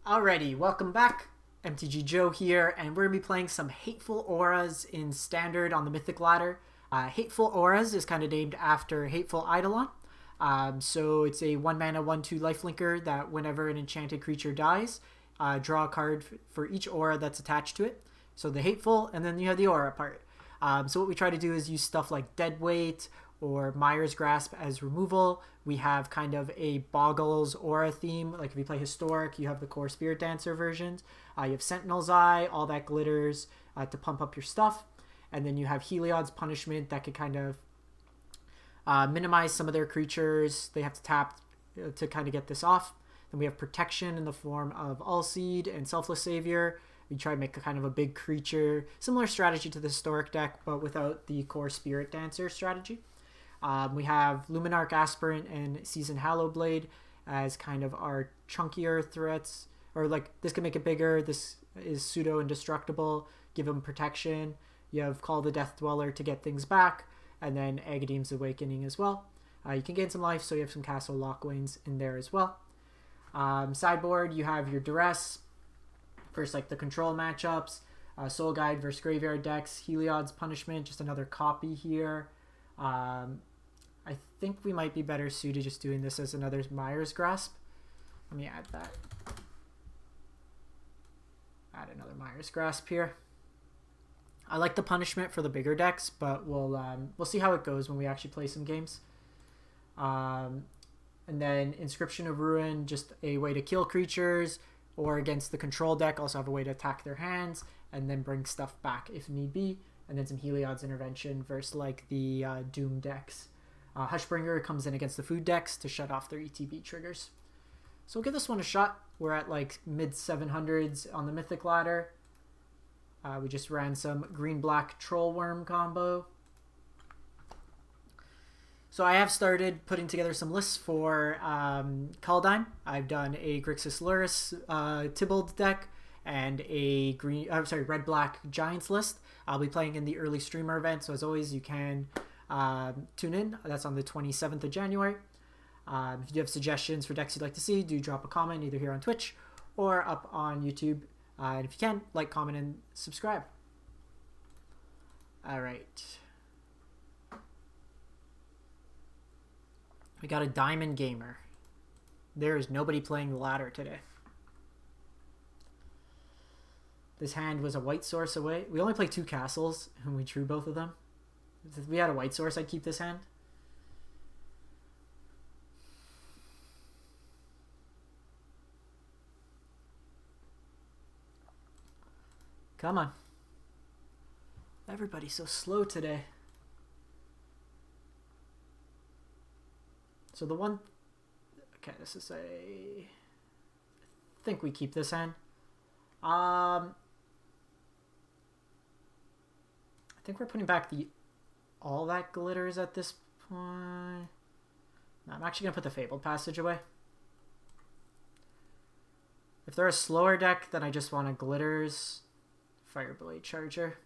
Alrighty, welcome back. MTG Joe here, and we're going to be playing some Hateful Auras in Standard on the Mythic ladder. Hateful Auras is kind of named after Hateful Eidolon. So it's a 1 mana 1/2 lifelinker that whenever an enchanted creature dies, draw a card for each aura that's attached to it. So the Hateful, and then you have the aura part. So what we try to do is use stuff like Deadweight or Mire's Grasp as removal. We have kind of a Boggles aura theme. Like if you play Historic, you have the core Spirit Dancer versions. You have Sentinel's Eye, all that glitters to pump up your stuff. And then you have Heliod's Punishment that could kind of minimize some of their creatures. They have to tap to kind of get this off. Then we have Protection in the form of Allseed and Selfless Savior. We try to make a kind of a big creature. Similar strategy to the Historic deck, but without the core Spirit Dancer strategy. We have Luminarch Aspirant and Season Hallowblade as kind of our chunkier threats. Or like, this can make it bigger. This is pseudo indestructible. Give them protection. You have Call the Death Dweller to get things back. And then Agadeem's Awakening as well. You can gain some life, so you have some Castle Lockwains in there as well. Sideboard, you have your Duress. First, like the control matchups. Soul Guide versus Graveyard decks. Heliod's Punishment, just another copy here. I think we might be better suited just doing this as another Mire's Grasp. Let me add that. Add another Mire's Grasp here. I like the Punishment for the bigger decks, but we'll see how it goes when we actually play some games. And then Inscription of Ruin, just a way to kill creatures, or against the control deck, also have a way to attack their hands, and then bring stuff back if need be. And then some Heliod's Intervention versus like the Doom decks. Hushbringer comes in against the food decks to shut off their ETB triggers. So we'll give this one a shot. We're at like mid 700s on the Mythic ladder. We just ran some green-black Troll Worm combo. So I have started putting together some lists for Kaldheim. I've done a Grixis Luris Tybalt deck and a red-black Giants list. I'll be playing in the early streamer event, so as always, you can tune in. That's on the 27th of January. If you have suggestions for decks you'd like to see, do drop a comment either here on Twitch or up on YouTube. And if you can, like, comment, and subscribe. All right. We got a Diamond Gamer. There is nobody playing the ladder today. This hand was a white source away. We only played 2 castles, and we drew both of them. If we had a white source, I'd keep this hand. Come on. Everybody's so slow today. So the one... Okay, this is a... I think we keep this hand. I think we're putting back the all that glitters at this point. No, I'm actually going to put the Fabled Passage away. If they're a slower deck, then I just want a glitters Fireblade Charger.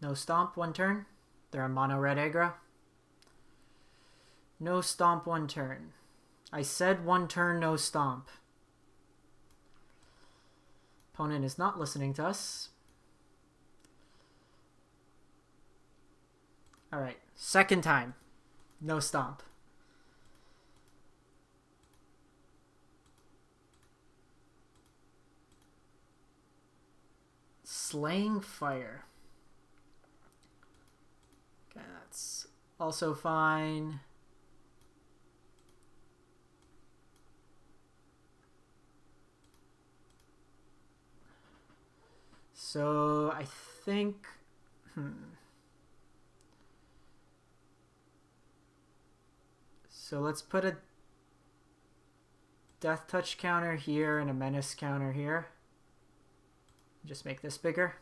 No Stomp, 1 turn. They're a mono red aggro. No Stomp, 1 turn. I said 1 turn, no Stomp. Opponent is not listening to us. Alright, second time. No Stomp. Slaying Fire. Okay, that's also fine. So I think, So let's put a Death Touch counter here and a Menace counter here. Just make this bigger.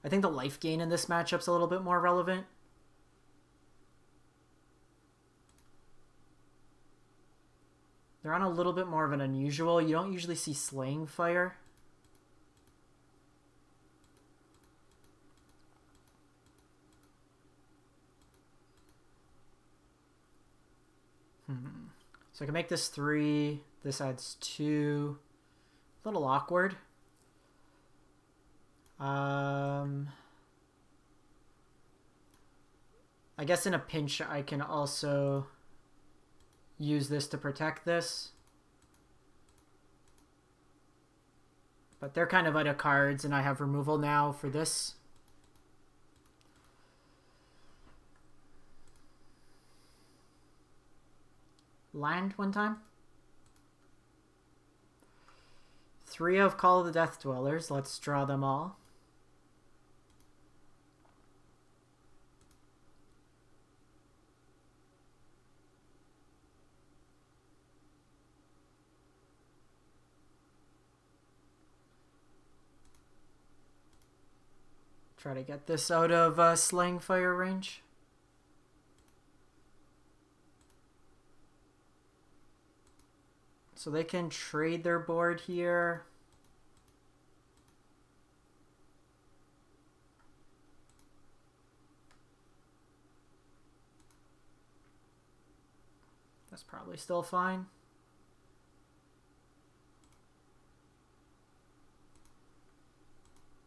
I think the life gain in this matchup's a little bit more relevant. They're on a little bit more of an unusual. You don't usually see Slaying Fire. So I can make this 3. This adds 2. A little awkward. I guess in a pinch I can also use this to protect this. But they're kind of out of cards, and I have removal now for this. Land one time. 3 of Call of the Death Dwellers. Let's draw them all. Try to get this out of Slaying Fire range. So they can trade their board here. That's probably still fine.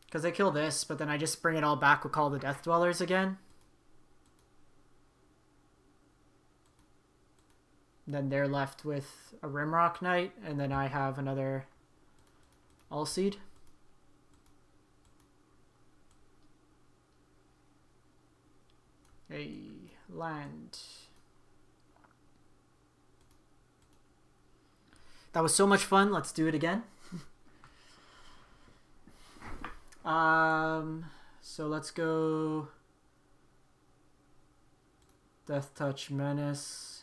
Because they kill this, but then I just bring it all back with Call the Death Dwellers again. Then they're left with a Rimrock Knight, and then I have another All-Seed. A land. That was so much fun. Let's do it again. So let's go Death Touch Menace.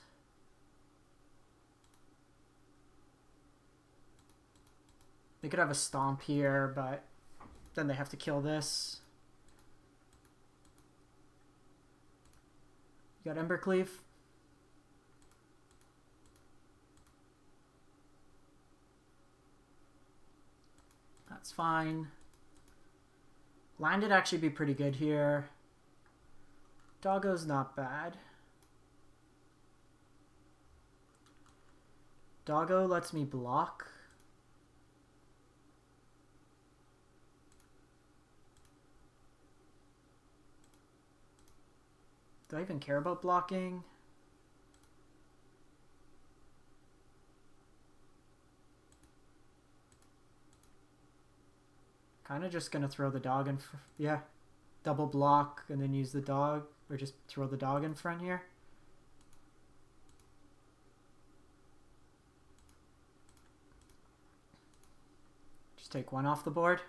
They could have a Stomp here, but then they have to kill this. You got Embercleave. That's fine. Land would actually be pretty good here. Doggo's not bad. Doggo lets me block. Do I even care about blocking? Kind of just gonna throw the dog in. Yeah, double block and then use the dog, or just throw the dog in front here. Just take 1 off the board.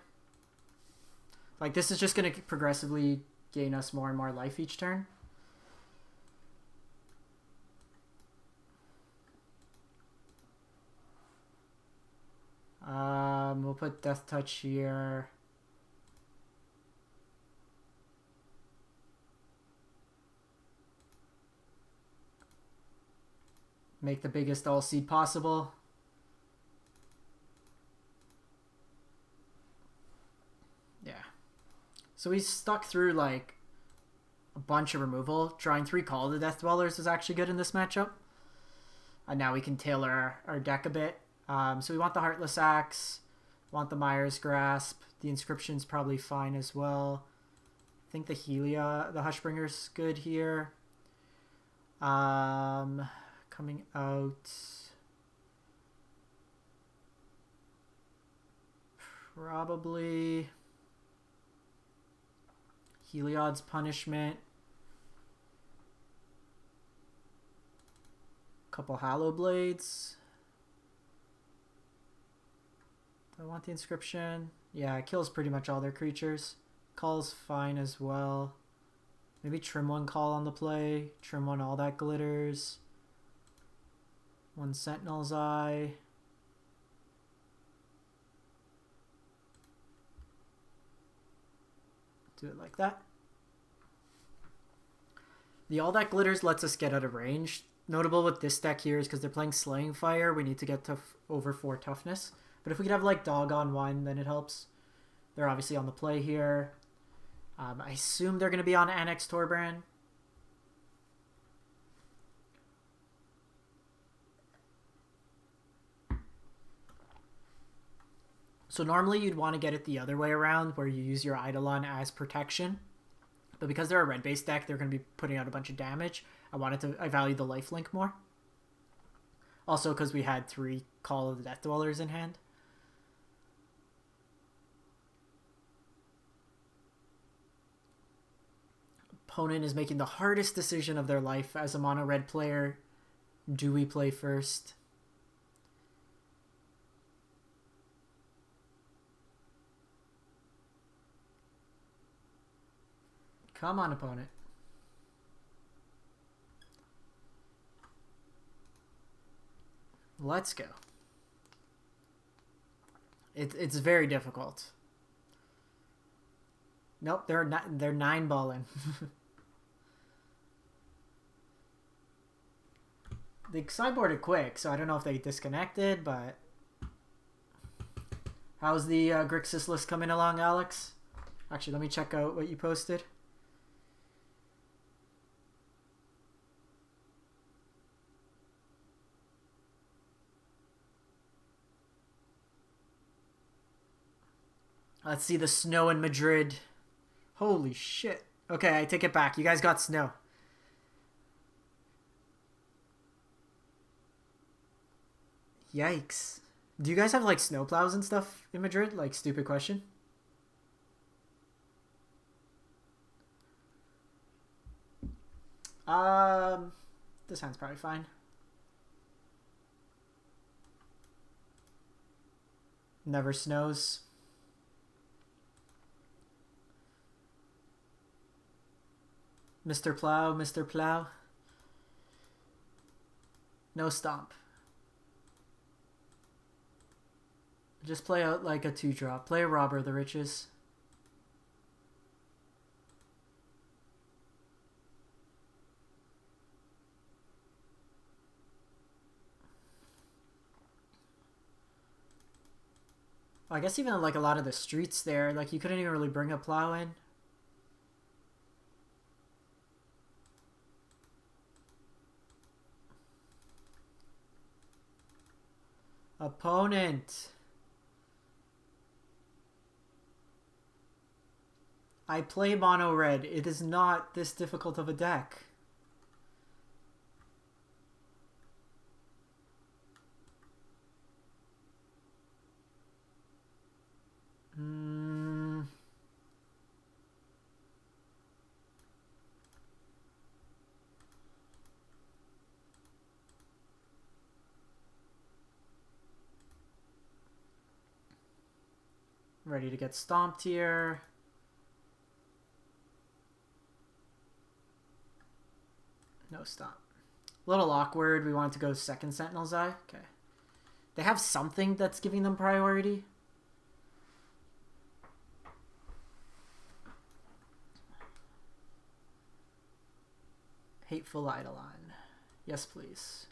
Like, this is just gonna progressively gain us more and more life each turn. We'll put Death Touch here. Make the biggest All-Seed possible. Yeah. So we stuck through like a bunch of removal. Drawing 3 Call of the Death Dwellers is actually good in this matchup. And now we can tailor our deck a bit. So we want the Heartless Axe, want the Mire's Grasp. The Inscription's probably fine as well. I think the Hushbringer's good here. Coming out, probably Heliod's Punishment. Couple Hallow Blades. Do I want the Inscription? Yeah, it kills pretty much all their creatures. Call's fine as well. Maybe trim 1 Call on the play. Trim 1 All That Glitters. 1 Sentinel's Eye. Do it like that. The All That Glitters lets us get out of range. Notable with this deck here is because they're playing Slaying Fire, we need to get to over 4 toughness. But if we could have like Dog on 1, then it helps. They're obviously on the play here. I assume they're going to be on Annex Torbrand. So normally you'd want to get it the other way around, where you use your Eidolon as protection. But because they're a red-based deck, they're going to be putting out a bunch of damage. I value the lifelink more. Also because we had 3 Call of the Death Dwellers in hand. Opponent is making the hardest decision of their life as a mono-red player. Do we play first? Come on, opponent. Let's go. It's very difficult. Nope, they're 9-balling. They sideboarded quick, so I don't know if they disconnected, but... How's the Grixis list coming along, Alex? Actually, let me check out what you posted. Let's see the snow in Madrid. Holy shit. Okay, I take it back. You guys got snow. Yikes. Do you guys have like snowplows and stuff in Madrid? Like, stupid question. This hand's probably fine. Never snows. Mr. Plow, Mr. Plow. No stomp. Just play out like a 2-drop. Play a Robber of the Riches. I guess even like a lot of the streets there, like you couldn't even really bring a plow in. Opponent. I play mono red. It is not this difficult of a deck. Ready to get stomped here. No stomp. A little awkward. We wanted to go second Sentinel's Eye. Okay. They have something that's giving them priority. Hateful Eidolon. Yes, please.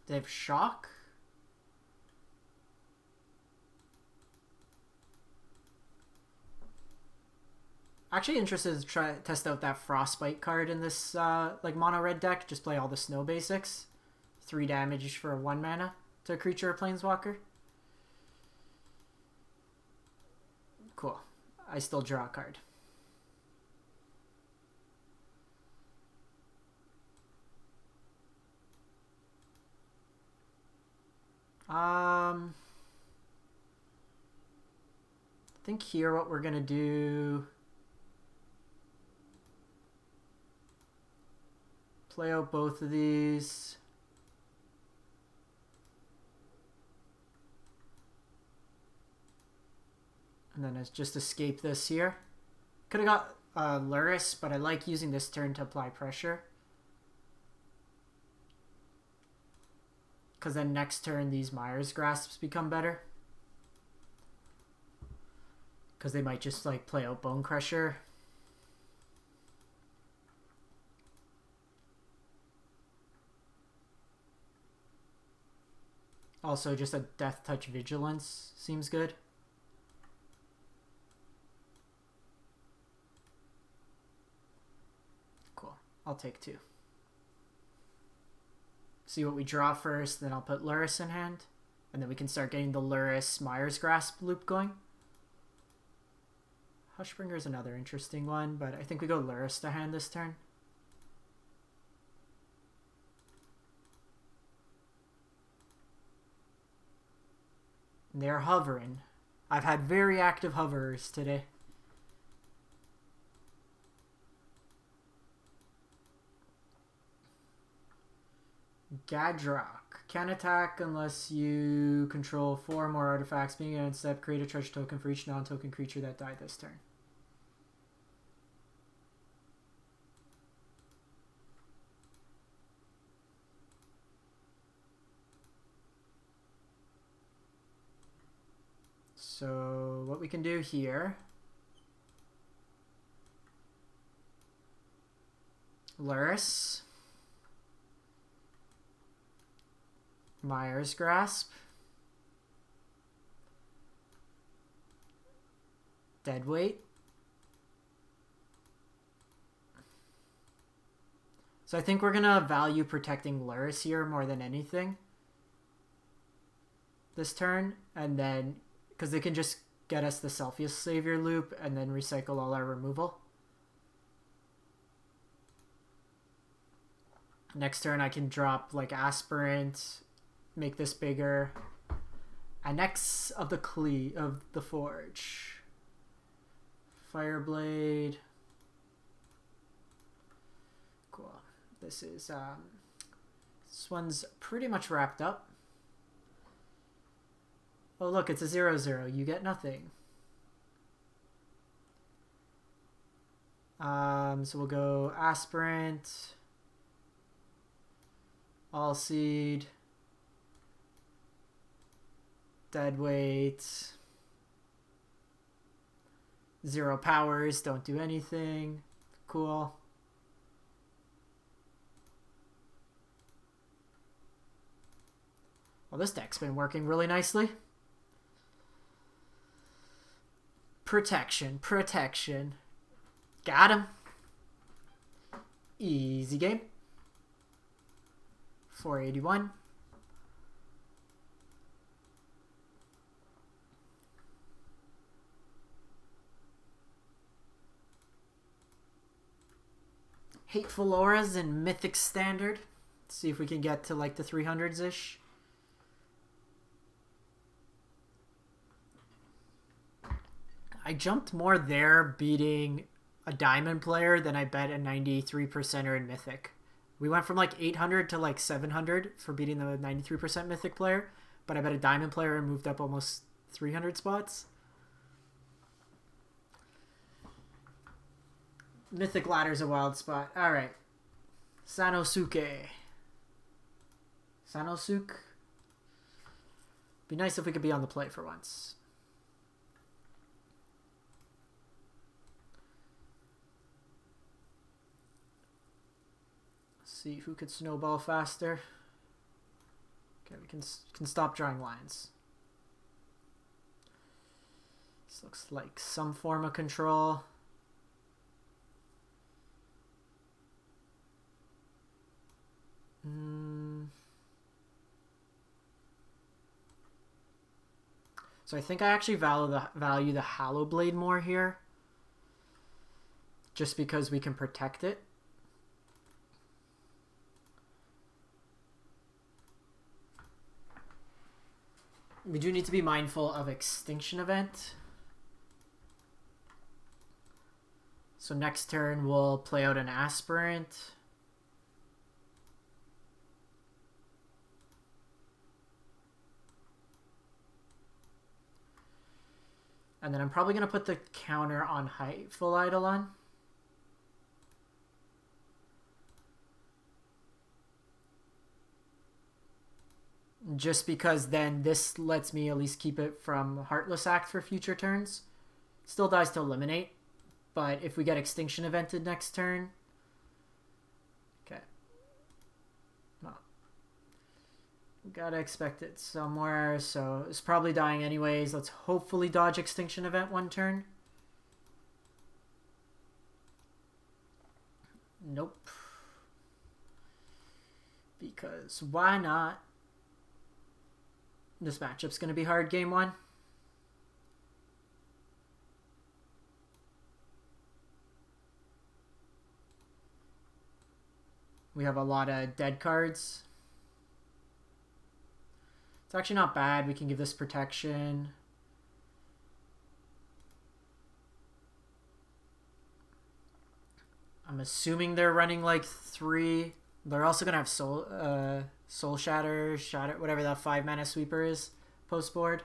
They have Shock. Actually interested to test out that Frostbite card in this like mono red deck. Just play all the snow basics. 3 damage for 1 mana to a creature or planeswalker. Cool. I still draw a card. I think here what we're gonna do, play out both of these. And then just escape this here. Could have got Luris, but I like using this turn to apply pressure. Because then next turn these Myers Grasps become better. Because they might just like play out Bone Crusher. Also just a Death Touch Vigilance seems good. Cool. I'll take 2. see what we draw first, then I'll put Luris in hand. And then we can start getting the Luris Mire's Grasp loop going. Hushbringer is another interesting one, but I think we go Luris to hand this turn. And they're hovering. I've had very active hoverers today. Gadrock. Can't attack unless you control 4 or more artifacts. Being an end step, create a treasure token for each non-token creature that died this turn. So what we can do here, Luris, Mire's Grasp, Deadweight. So I think we're gonna value protecting Luris here more than anything this turn, and then because they can just get us the Selfius Savior loop and then recycle all our removal. Next turn I can drop like Aspirant, make this bigger. Annex of the Forge. Fireblade. Cool. This one's pretty much wrapped up. Oh look, it's a 0/0. You get nothing. So we'll go Aspirant, All Seed, Deadweight, 0 powers, don't do anything. Cool. Well, this deck's been working really nicely. Protection, protection. Got him. Easy game. 481. Hateful Auras in Mythic Standard. Let's see if we can get to like the 300s-ish. I jumped more there beating a Diamond player than I bet a 93%er in Mythic. We went from like 800 to like 700 for beating the 93% Mythic player, but I bet a Diamond player and moved up almost 300 spots. Mythic ladder's a wild spot. Alright. Sanosuke. Sanosuke. Be nice if we could be on the play for once. See who could snowball faster. Okay, we can stop drawing lines. This looks like some form of control. So I think I actually value the Hallow Blade more here, just because we can protect it. We do need to be mindful of Extinction Event. So next turn we'll play out an Aspirant. And then I'm probably going to put the counter on Hateful Eidolon. Just because then this lets me at least keep it from Heartless Act for future turns. Still dies to eliminate, but if we get Extinction Evented next turn... Okay. Well, gotta expect it somewhere, so it's probably dying anyways. Let's hopefully dodge Extinction Event one turn. Nope. Because why not? This matchup's going to be hard game one. We have a lot of dead cards. It's actually not bad. We can give this protection. I'm assuming they're running like 3. They're also going to have Soul Shatter, whatever that 5-mana sweeper is, post board.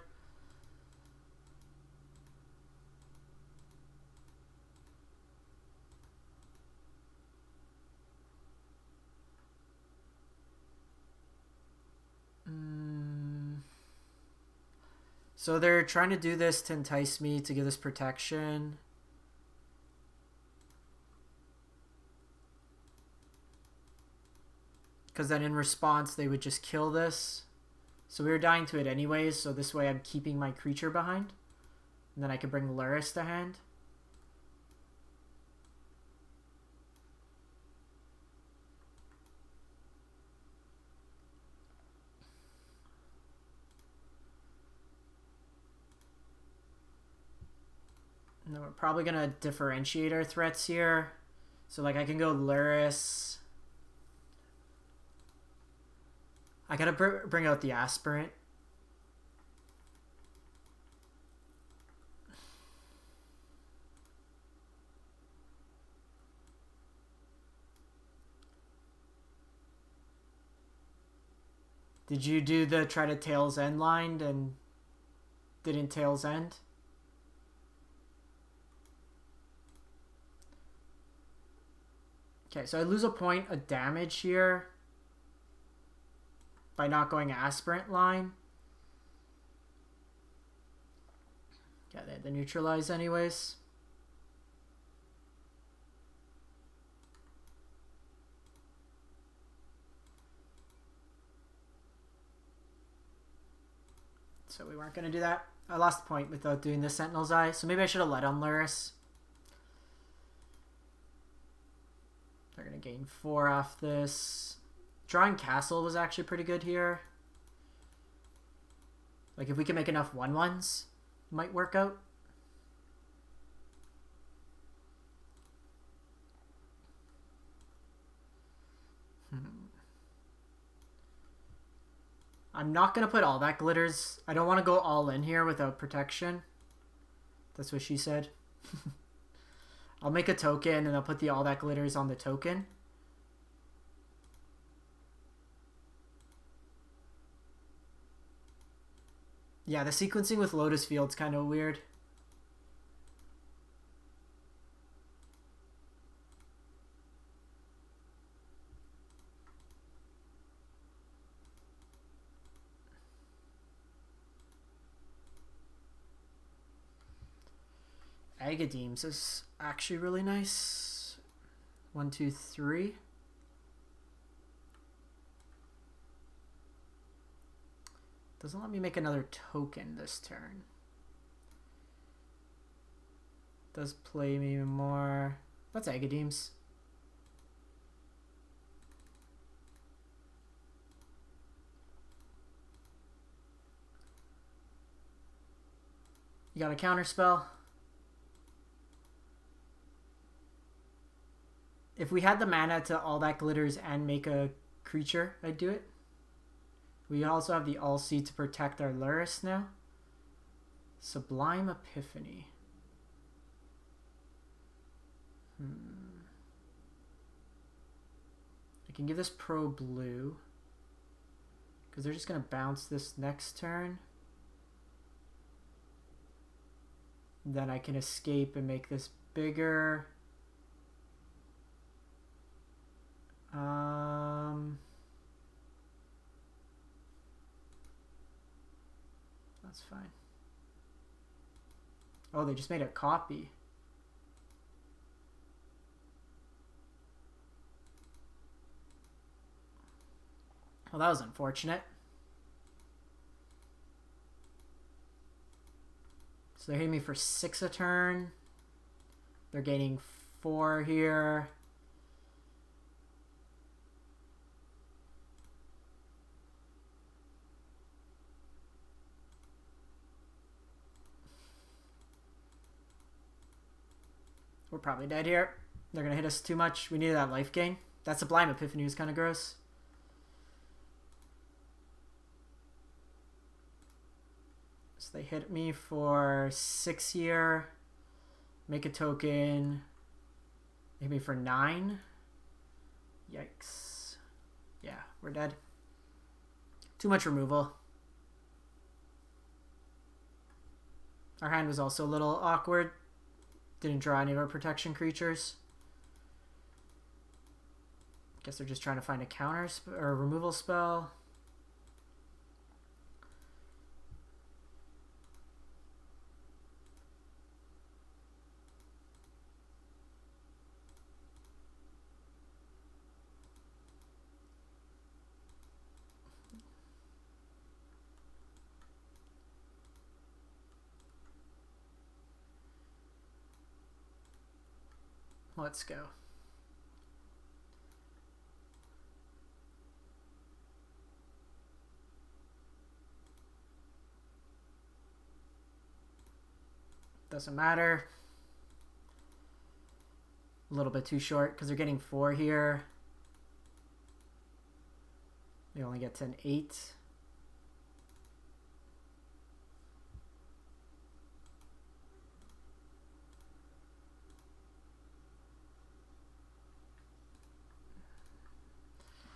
So they're trying to do this to entice me to give this protection. Because then in response, they would just kill this. So we were dying to it anyways, so this way I'm keeping my creature behind. And then I can bring Luris to hand. And then we're probably going to differentiate our threats here. So like I can go Luris. I gotta bring out the Aspirant. Did you do the try to Tails End line and didn't Tails End? Okay, so I lose a point of damage here by not going Aspirant line. Yeah, they had the neutralize anyways. So we weren't going to do that. I lost the point without doing the Sentinel's Eye, so maybe I should have led on Luris. They're going to gain 4 off this. Drawing Castle was actually pretty good here. Like if we can make enough 1/1s, it might work out. I'm not going to put all that glitters. I don't want to go all in here without protection. That's what she said. I'll make a token and I'll put the all that glitters on the token. Yeah, the sequencing with Lotus Field's kind of weird. Agadeems is actually really nice. 1, 2, 3. Doesn't let me make another token this turn. Does play me more. That's Agadeems. You got a counter spell. If we had the mana to all that glitters and make a creature, I'd do it. We also have the All-Sea to protect our Luris now. Sublime Epiphany. I can give this Pro Blue. Because they're just going to bounce this next turn. Then I can escape and make this bigger. That's fine. Oh, they just made a copy. Well, that was unfortunate. So they're hitting me for 6 a turn. They're gaining 4 here. We're probably dead here. They're going to hit us too much. We needed that life gain. That Sublime Epiphany was kind of gross. So they hit me for 6 here. Make a token. Hit me for 9. Yikes. Yeah, we're dead. Too much removal. Our hand was also a little awkward. Didn't draw any of our protection creatures. Guess they're just trying to find a counter or removal spell. Let's go. Doesn't matter. A little bit too short because they're getting 4 here. They only get to an 8.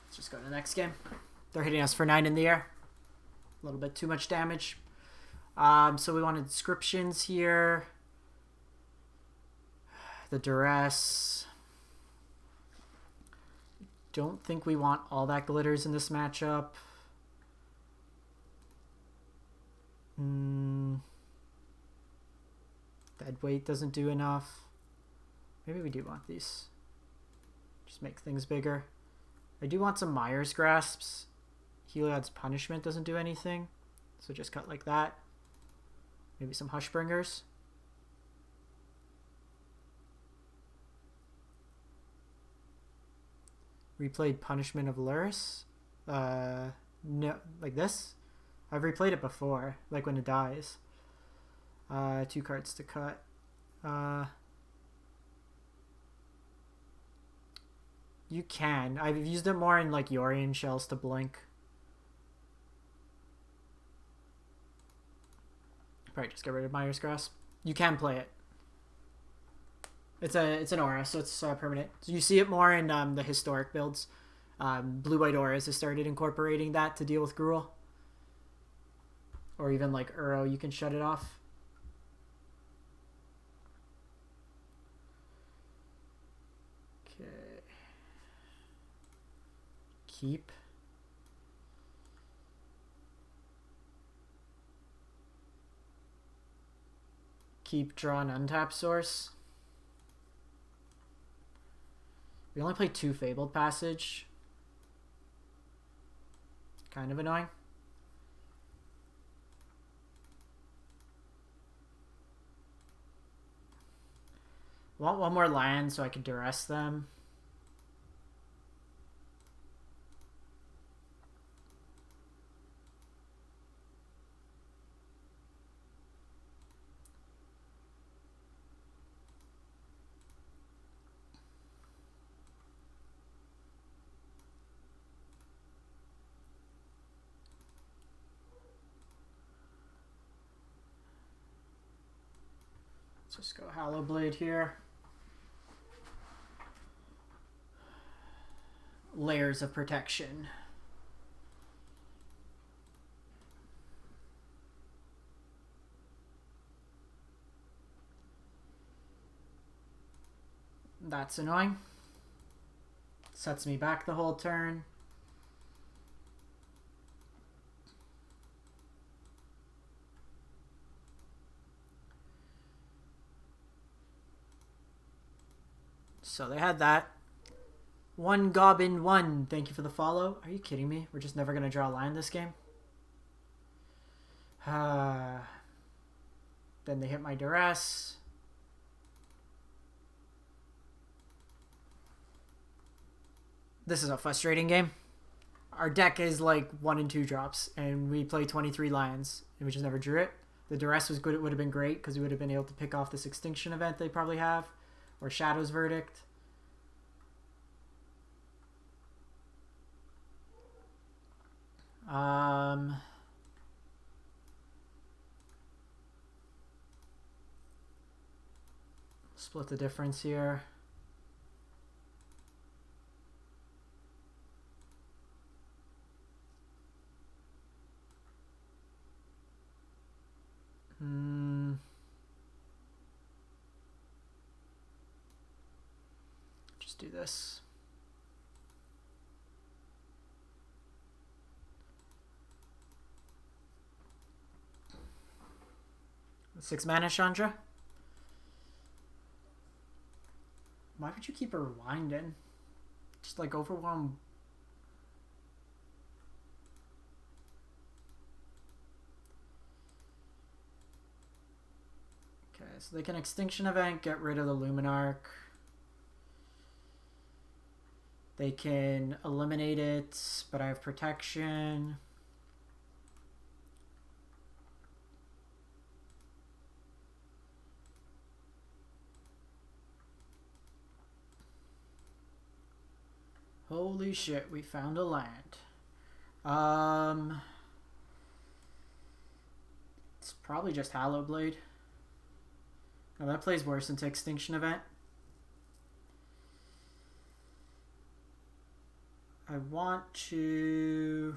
Let's just go to the next game. They're hitting us for 9 in the air. A little bit too much damage. So we wanted inscriptions here. The duress. Don't think we want all that glitters in this matchup. Dead weight doesn't do enough. Maybe we do want these. Just make things bigger. I do want some Myers Grasps. Heliod's Punishment doesn't do anything. So just cut like that. Maybe some Hushbringers. Replayed Punishment of Luris. No, like this. I've replayed it before, like when it dies. 2 cards to cut. You can. I've used it more in like Yorion Shells to blink. Probably just get rid of Myers Grasp. You can play it. It's an aura, so it's permanent. So you see it more in the historic builds. Blue-white auras has started incorporating that to deal with Gruul. Or even like Uro, you can shut it off. Okay. Keep. Keep, draw an untap source. We only play 2 Fabled Passage. Kind of annoying. Want one more land so I can duress them. Let's just go Hallowblade here. Layers of protection. That's annoying. Sets me back the whole turn. So they had that. 1 Goblin 1. Thank you for the follow. Are you kidding me? We're just never going to draw a line this game. Then they hit my duress. This is a frustrating game. Our deck is like 1 and 2 drops, and we play 23 lions, and we just never drew it. The duress was good. It would have been great because we would have been able to pick off this extinction event they probably have, or Shadow's Verdict. Split the difference here. Just do this. The 6 mana Chandra. Why would you keep her winding? Just like overwhelm. Okay, so they can Extinction Event, get rid of the Luminarch. They can eliminate it, but I have protection. Holy shit, we found a land. It's probably just Hallowblade. No, that plays worse into Extinction Event. I want to...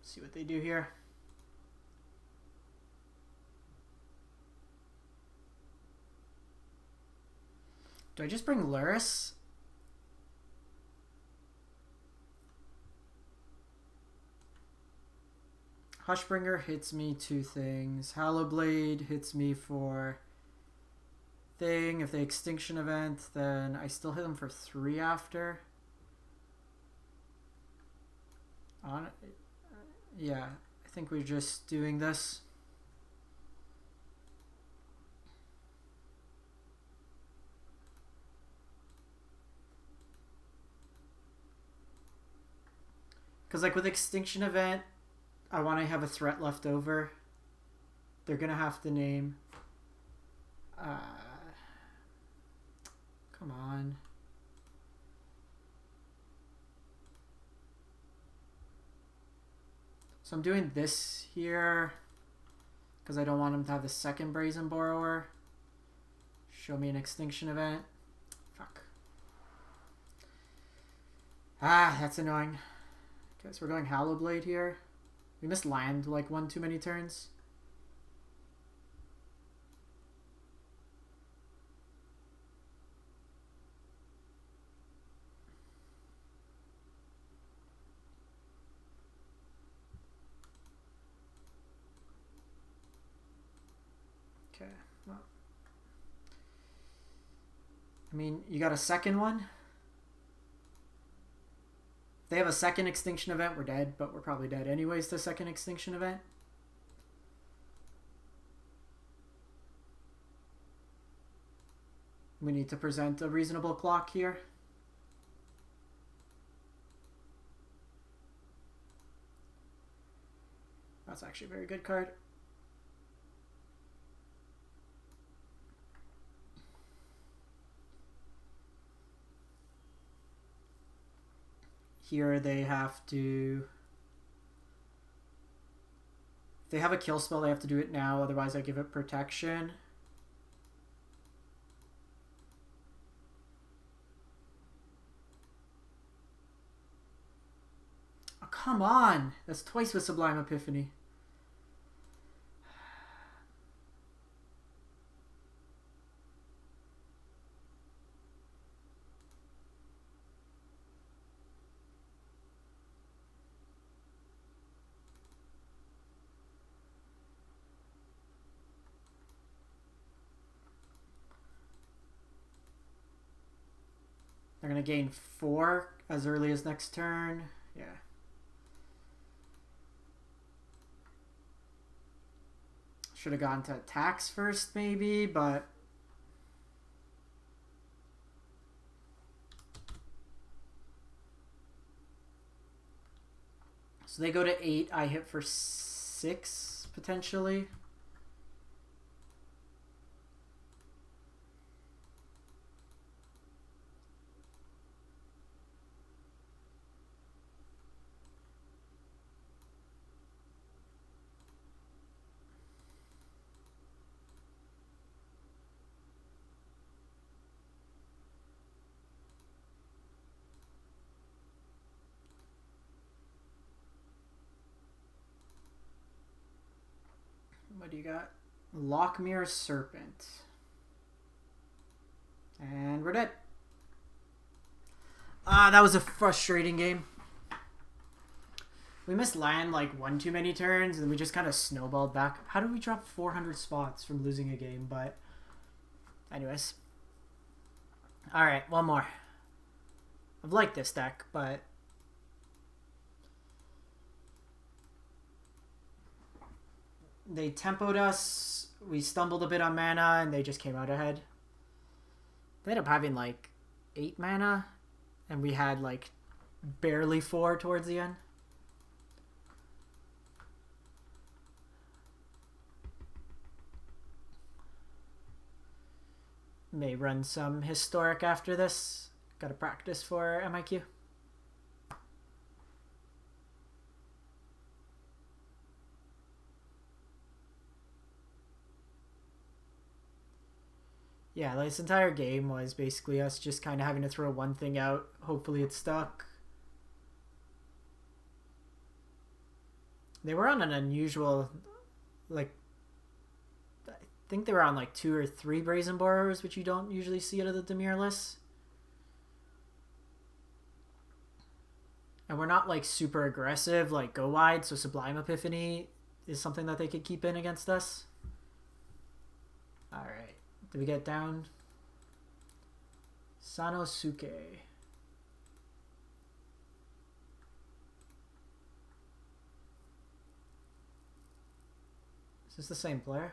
see what they do here. Do I just bring Luris? Hushbringer hits me 2 things. Hallowblade hits me for thing. If they Extinction Event, then I still hit them for 3 after. Yeah, I think we're just doing this. Because like with Extinction Event, I want to have a threat left over. They're going to have to name... come on. So I'm doing this here because I don't want him to have the second Brazen Borrower. Show me an Extinction Event. Fuck. Ah, that's annoying. Okay, so we're going Hallowblade here. We missed land like 1 too many turns. Okay. Well, I mean, you got a second one? If they have a second Extinction Event, we're dead, but we're probably dead anyways to second Extinction Event. We need to present a reasonable clock here. That's actually a very good card. Here they have to... if they have a kill spell, they have to do it now, otherwise I give it protection. Oh, come on! That's twice with Sublime Epiphany. They're going to gain 4 as early as next turn. Yeah. Should have gone to attacks first maybe, but... So they go to 8. I hit for 6, potentially. What do you got? Lockmere Serpent. And we're dead. That was a frustrating game. We missed land like one too many turns, and we just kind of snowballed back. How did we drop 400 spots from losing a game? But anyways. Alright, one more. I've liked this deck, but they tempoed us, we stumbled a bit on mana, and they just came out ahead. They ended up having like 8 mana, and we had like barely 4 towards the end. May run some Historic after this. Gotta practice for MIQ. Yeah, like this entire game was basically us just kind of having to throw one thing out. Hopefully it stuck. They were on an unusual, like, I think they were on like 2 or 3 Brazen Borrowers, which you don't usually see out of the Dimir list. And we're not like super aggressive, like go wide, so Sublime Epiphany is something that they could keep in against us. Alright. Did we get down? Sanosuke. Is this the same player?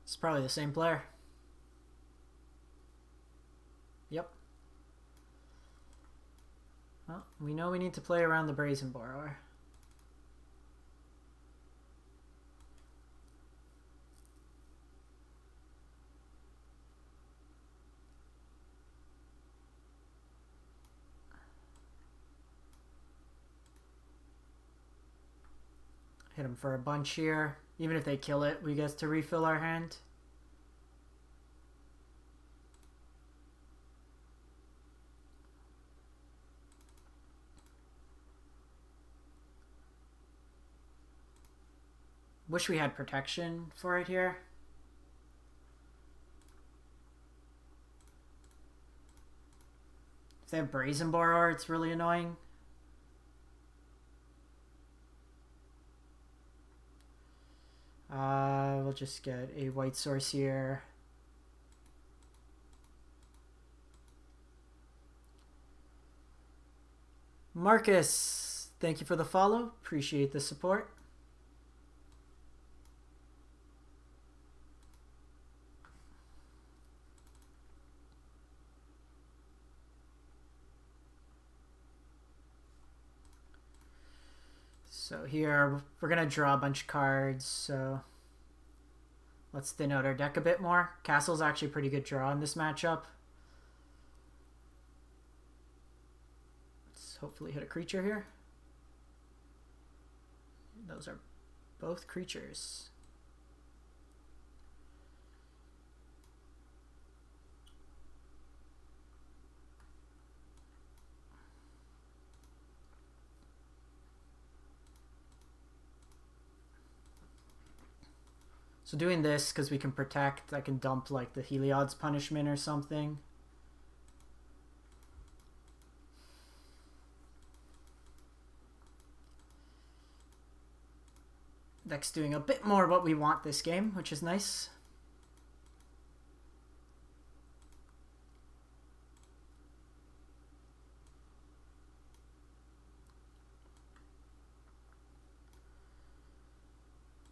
It's probably the same player. Yep. Well, we know we need to play around the Brazen Borrower. Hit him for a bunch here. Even if they kill it, we get to refill our hand. Wish we had protection for it here. If they have Brazen Borrower, it's really annoying. We'll just get a white source here. Marcus, thank you for the follow. Appreciate the support. So here, we're going to draw a bunch of cards, so let's thin out our deck a bit more. Castle's actually a pretty good draw in this matchup. Let's hopefully hit a creature here. Those are both creatures. So doing this, because we can protect, I can dump like the Heliod's Punishment or something. Deck's doing a bit more what we want this game, which is nice.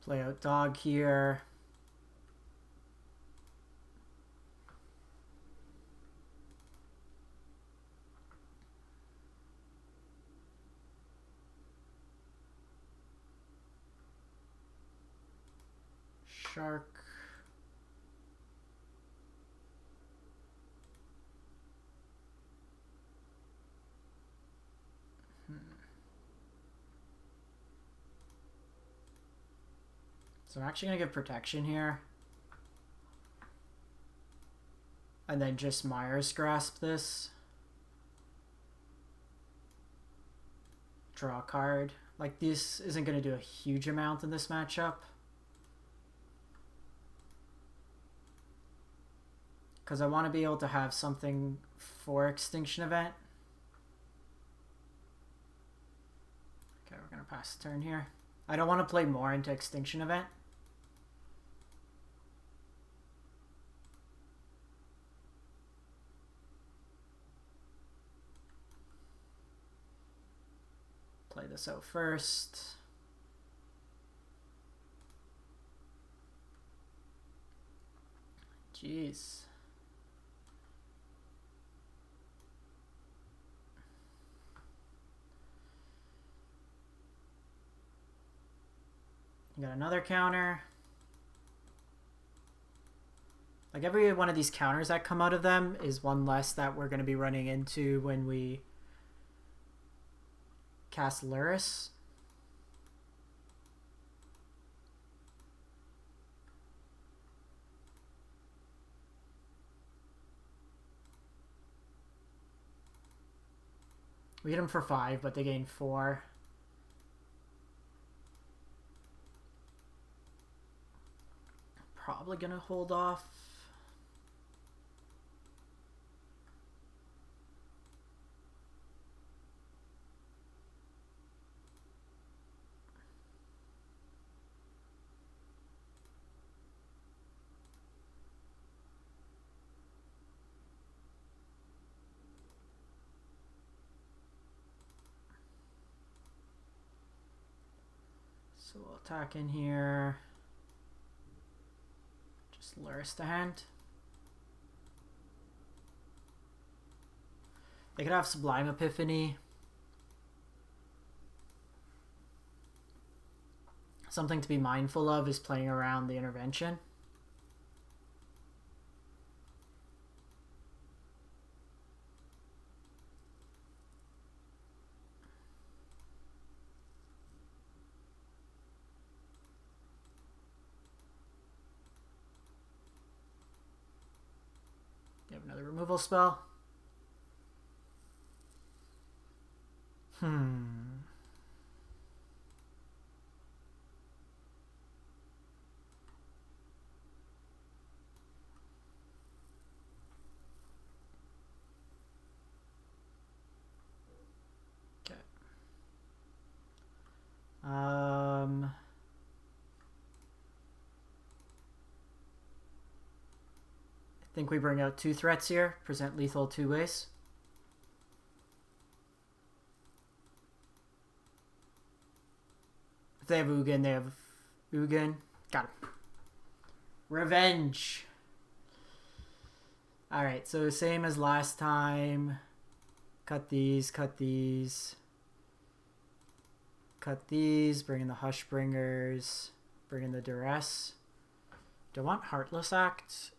Play out dog here. Shark. So I'm actually going to give protection here. And then just Myers Grasp this. Draw a card. Like, this isn't going to do a huge amount in this matchup. Because I want to be able to have something for Extinction Event. Okay, we're going to pass the turn here. I don't want to play more into Extinction Event. Play this out first. Jeez. You got another counter. Like, every one of these counters that come out of them is one less that we're going to be running into when we cast Luris. We hit them for 5, but they gain 4. Probably gonna hold off. So we'll attack in here. Just Luris to hand. They could have Sublime Epiphany. Something to be mindful of is playing around the intervention. You have another removal spell. Okay. I think we bring out 2 threats here. Present lethal 2 ways. If they have Ugin, they have Ugin. Got him. Revenge. Alright, so same as last time. Cut these, cut these. Cut these, bring in the Hushbringers. Bring in the Duress. Do I want Heartless Act?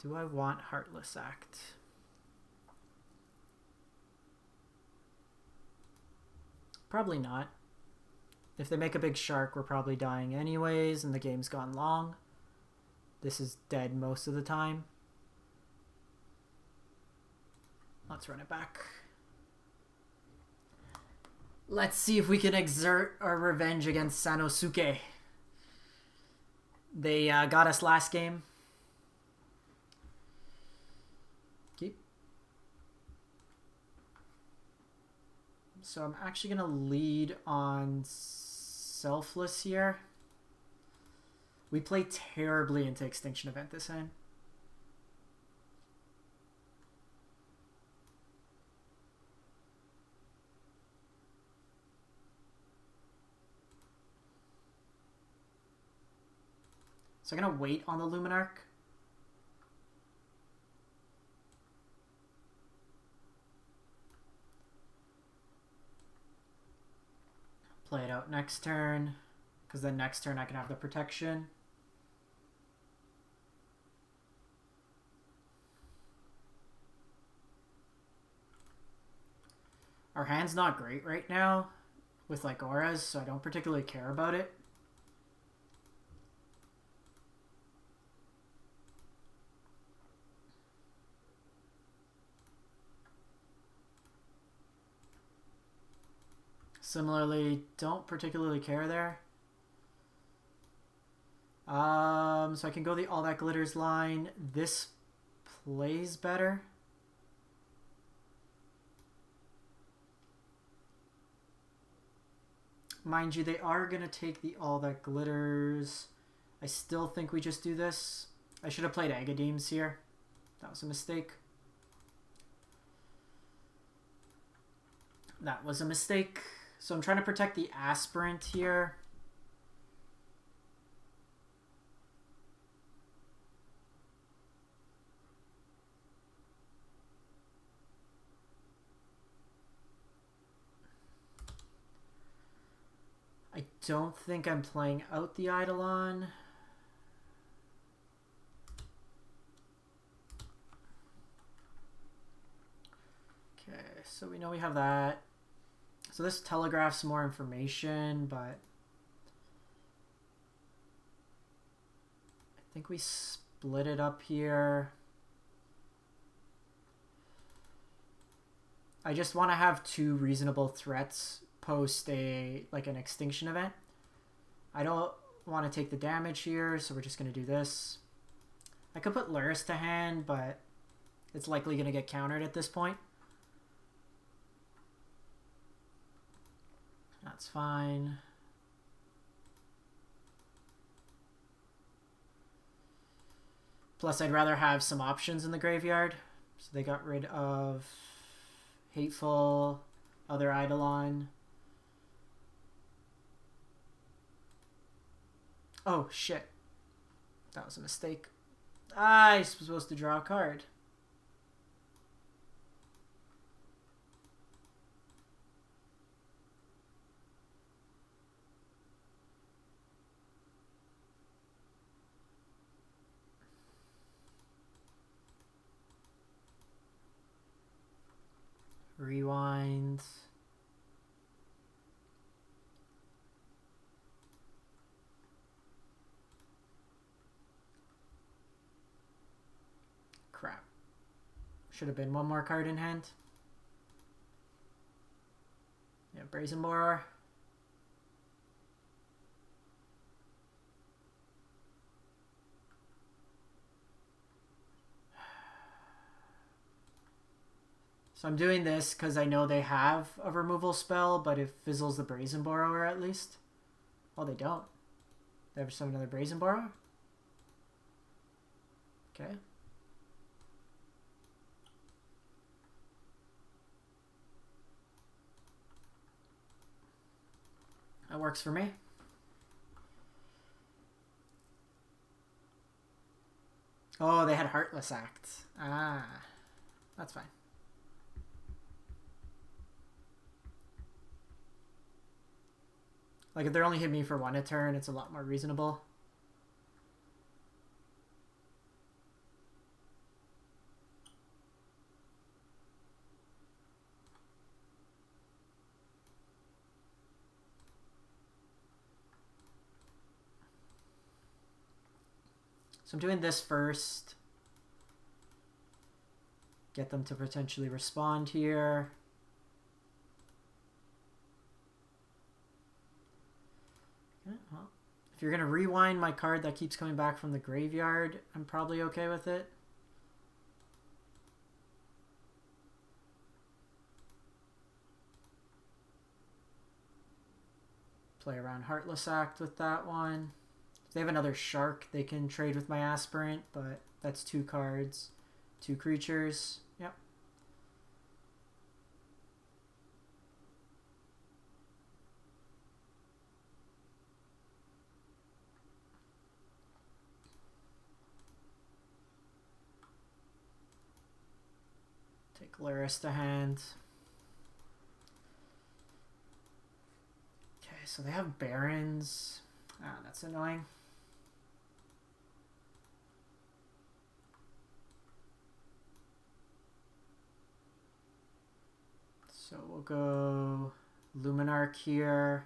Do I want Heartless Act? Probably not. If they make a big shark, we're probably dying anyways, and the game's gone long. This is dead most of the time. Let's run it back. Let's see if we can exert our revenge against Sanosuke. They got us last game. Keep. So I'm actually going to lead on Selfless here. We play terribly into Extinction Event this hand. So I'm going to wait on the Luminarch. Play it out next turn, because then next turn I can have the protection. Our hand's not great right now with like auras, so I don't particularly care about it. Similarly, don't particularly care there. So I can go the All That Glitters line. This plays better. Mind you, they are going to take the All That Glitters. I still think we just do this. I should have played Agadeems here. That was a mistake. That was a mistake. So I'm trying to protect the Aspirant here. I don't think I'm playing out the Eidolon. Okay, so we know we have that. So this telegraphs more information, but I think we split it up here. I just want to have two reasonable threats post an extinction event. I don't want to take the damage here, so we're just going to do this. I could put Luris to hand, but it's likely going to get countered at this point. That's fine. Plus, I'd rather have some options in the graveyard. So they got rid of Hateful, other Eidolon. Oh, shit. That was a mistake. I was supposed to draw a card. Rewind. Crap. Should have been one more card in hand. Yeah, Brazen Borer. So I'm doing this because I know they have a removal spell, but it fizzles the Brazen Borrower at least. Oh, they don't. They have another Brazen Borrower? Okay. That works for me. Oh, they had Heartless Act. Ah, that's fine. Like, if they're only hitting me for one a turn, it's a lot more reasonable. So I'm doing this first. Get them to potentially respond here. Okay, well, if you're going to rewind my card that keeps coming back from the graveyard, I'm probably okay with it. Play around Heartless Act with that one. If they have another Shark, they can trade with my Aspirant, but that's 2 cards, 2 creatures. Yep. Take Lyris to hand. Okay, so they have Barons. Ah, that's annoying. So we'll go Luminarch here.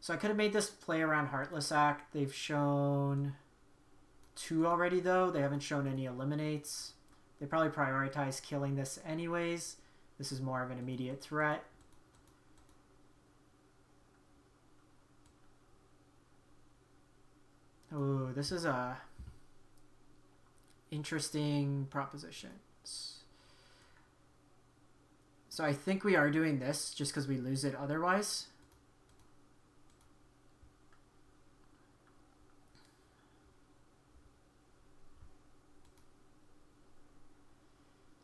So I could have made this play around Heartless Act. They've shown 2 already, though. They haven't shown any eliminates. They probably prioritize killing this anyways. This is more of an immediate threat. Oh, this is a interesting proposition. So I think we are doing this just because we lose it otherwise.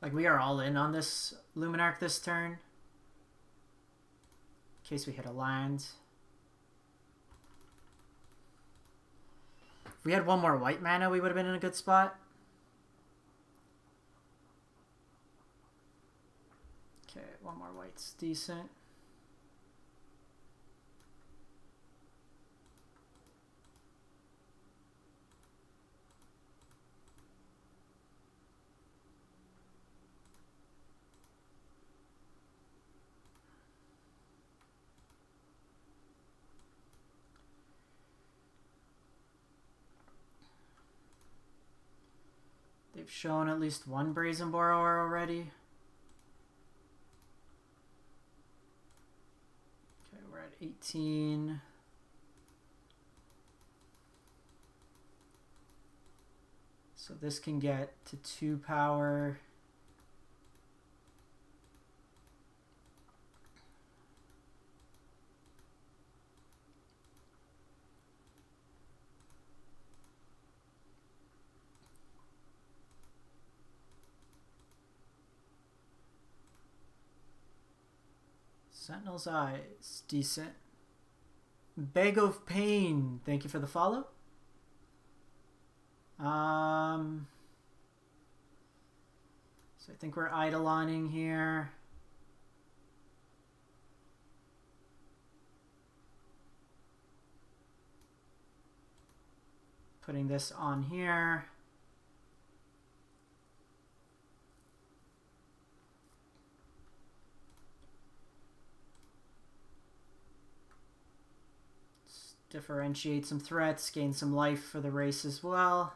Like, we are all in on this Luminarch this turn. In case we hit a land. If we had 1 more white mana, we would have been in a good spot. Okay, 1 more white's decent. They've shown at least 1 Brazen Borrower already. Okay, we're at 18. So this can get to 2 power. Sentinel's Eyes, decent. Bag of Pain, thank you for the follow. So I think we're Eidoloning here. Putting this on here. Let's differentiate some threats, gain some life for the race as well.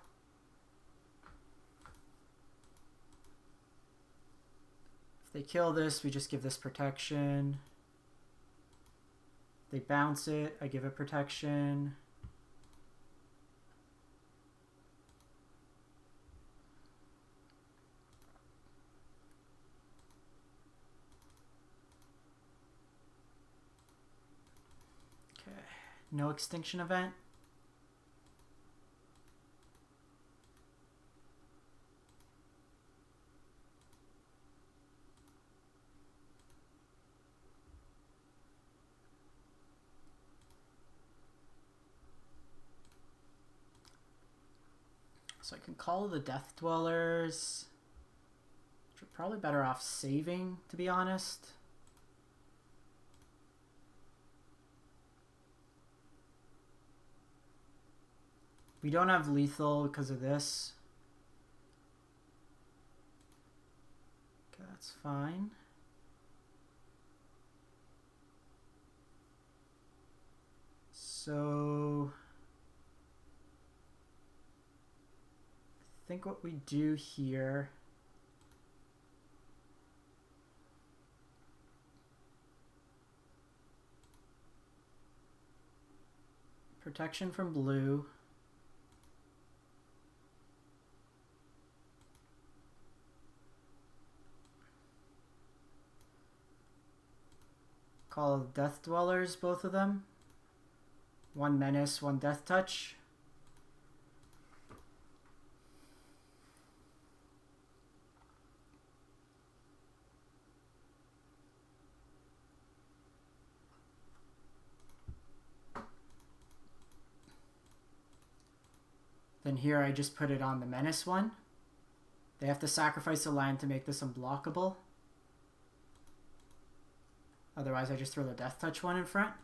If they kill this, we just give this protection. If they bounce it, I give it protection. No extinction event. So I can call the Death Dwellers, which are probably better off saving, to be honest. We don't have lethal because of this. Okay, that's fine. So I think what we do here, protection from blue. Call Death Dwellers, both of them. 1 Menace, 1 Death Touch. Then here I just put it on the Menace one. They have to sacrifice a land to make this unblockable. Otherwise, I just throw the Death Touch one in front.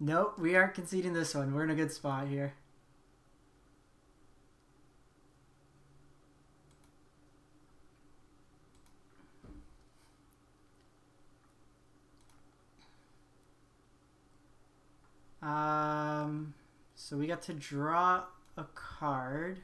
Nope, we aren't conceding this one. We're in a good spot here. So we got to draw a card.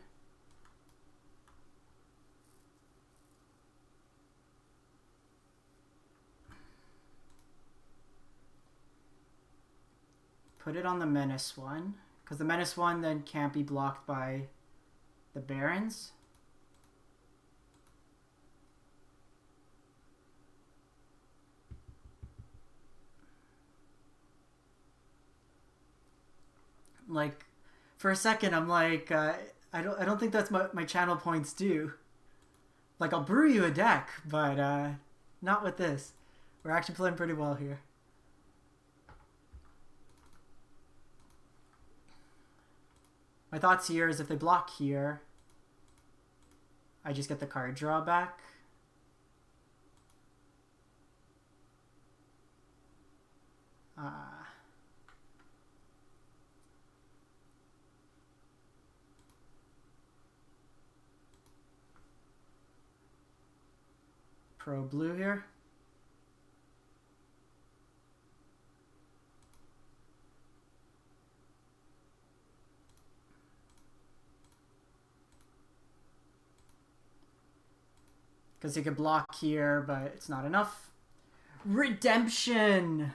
Put it on the Menace one, because the Menace one then can't be blocked by the Barons. Like, for a second, I'm like, I don't think that's what my channel points do. Like, I'll brew you a deck, but not with this. We're actually playing pretty well here. My thoughts here is if they block here, I just get the card draw back. Pro blue here. Because he could block here, but it's not enough. Redemption!